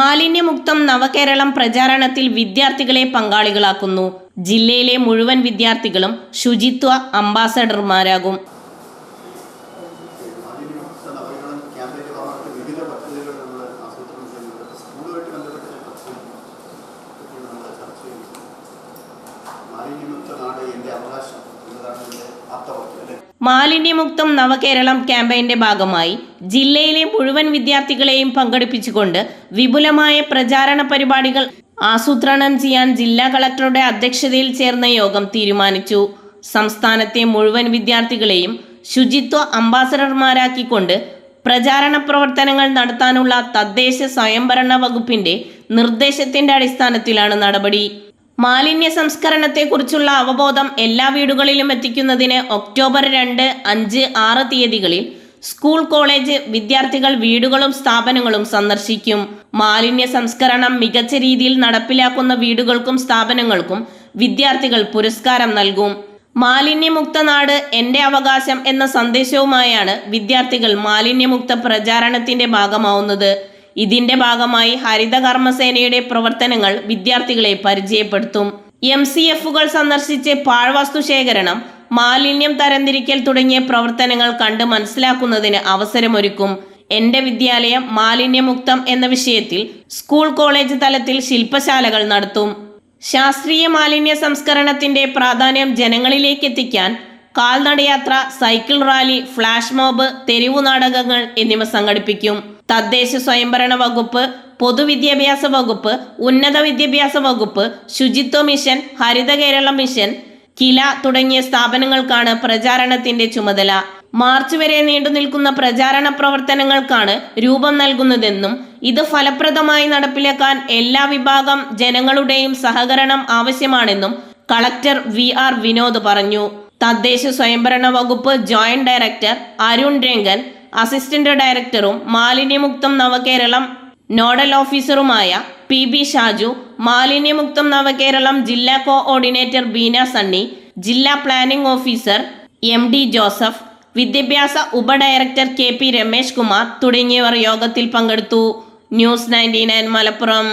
മാലിന്യമുക്തം നവകേരളം പ്രചാരണത്തിൽ വിദ്യാർത്ഥികളെ പങ്കാളികളാക്കുന്നു. ജില്ലയിലെ മുഴുവൻ വിദ്യാർത്ഥികളും ശുചിത്വ അംബാസഡർമാരാകും. മാലിന്യമുക്തം നവകേരളം ക്യാമ്പയിന്റെ ഭാഗമായി ജില്ലയിലെ മുഴുവൻ വിദ്യാർത്ഥികളെയും പങ്കെടുപ്പിച്ചുകൊണ്ട് വിപുലമായ പ്രചാരണ പരിപാടികൾ ആസൂത്രണം ചെയ്യാൻ ജില്ലാ കളക്ടറുടെ അധ്യക്ഷതയിൽ ചേർന്ന യോഗം തീരുമാനിച്ചു. സംസ്ഥാനത്തെ മുഴുവൻ വിദ്യാർത്ഥികളെയും ശുചിത്വ അംബാസഡർമാരാക്കിക്കൊണ്ട് പ്രചാരണ പ്രവർത്തനങ്ങൾ നടത്താനുള്ള തദ്ദേശ സ്വയംഭരണ വകുപ്പിന്റെ നിർദ്ദേശത്തിന്റെ അടിസ്ഥാനത്തിലാണ് നടപടി. മാലിന്യ സംസ്കരണത്തെക്കുറിച്ചുള്ള അവബോധം എല്ലാ വീടുകളിലും എത്തിക്കുന്നതിന് ഒക്ടോബർ 2, 5, 6 തീയതികളിൽ സ്കൂൾ, കോളേജ് വിദ്യാർത്ഥികൾ വീടുകളും സ്ഥാപനങ്ങളും സന്ദർശിക്കും. മാലിന്യ സംസ്കരണം മികച്ച രീതിയിൽ നടപ്പിലാക്കുന്ന വീടുകൾക്കും സ്ഥാപനങ്ങൾക്കും വിദ്യാർത്ഥികൾ പുരസ്കാരം നൽകും. മാലിന്യമുക്ത നാട് എൻ്റെ അവകാശം എന്ന സന്ദേശവുമായാണ് വിദ്യാർത്ഥികൾ മാലിന്യമുക്ത പ്രചാരണത്തിന്റെ ഭാഗമാവുന്നത്. ഇതിന്റെ ഭാഗമായി ഹരിത കർമ്മസേനയുടെ പ്രവർത്തനങ്ങൾ വിദ്യാർത്ഥികളെ പരിചയപ്പെടുത്തും. MCFകൾ സന്ദർശിച്ച് പാഴ്വസ്തു ശേഖരണം, മാലിന്യം തരംതിരിക്കൽ തുടങ്ങിയ പ്രവർത്തനങ്ങൾ കണ്ട് മനസ്സിലാക്കുന്നതിന് അവസരമൊരുക്കും. എൻ്റെ വിദ്യാലയം മാലിന്യമുക്തം എന്ന വിഷയത്തിൽ സ്കൂൾ, കോളേജ് തലത്തിൽ ശില്പശാലകൾ നടത്തും. ശാസ്ത്രീയ മാലിന്യ സംസ്കരണത്തിന്റെ പ്രാധാന്യം ജനങ്ങളിലേക്ക് എത്തിക്കാൻ കാൽനടയാത്ര, സൈക്കിൾ റാലി, ഫ്ലാഷ് മോബ്, തെരുവു നാടകങ്ങൾ എന്നിവ സംഘടിപ്പിക്കും. തദ്ദേശ സ്വയംഭരണ വകുപ്പ്, പൊതുവിദ്യാഭ്യാസ വകുപ്പ്, ഉന്നത വിദ്യാഭ്യാസ വകുപ്പ്, ശുചിത്വ മിഷൻ, ഹരിത കേരളം മിഷൻ, കില തുടങ്ങിയ സ്ഥാപനങ്ങൾക്കാണ് പ്രചാരണത്തിന്റെ ചുമതല. മാർച്ച് വരെ നീണ്ടു നിൽക്കുന്ന പ്രചാരണ പ്രവർത്തനങ്ങൾക്കാണ് രൂപം നൽകുന്നതെന്നും ഇത് ഫലപ്രദമായി നടപ്പിലാക്കാൻ എല്ലാ വിഭാഗം ജനങ്ങളുടെയും സഹകരണം ആവശ്യമാണെന്നും കളക്ടർ VR വിനോദ് പറഞ്ഞു. തദ്ദേശ സ്വയംഭരണ വകുപ്പ് joint director Arun Rangan, assistant ഡയറക്ടറും മാലിന്യമുക്തം നവകേരളം നോഡൽ ഓഫീസറുമായ PB ഷാജു, മാലിന്യമുക്തം നവകേരളം ജില്ലാ കോഓർഡിനേറ്റർ ബീന സണ്ണി, ജില്ലാ പ്ലാനിംഗ് ഓഫീസർ MD ജോസഫ്, വിദ്യാഭ്യാസ ഉപ ഡയറക്ടർ KP രമേശ് കുമാർ തുടങ്ങിയവർ യോഗത്തിൽ പങ്കെടുത്തു. ന്യൂസ് 99 മലപ്പുറം.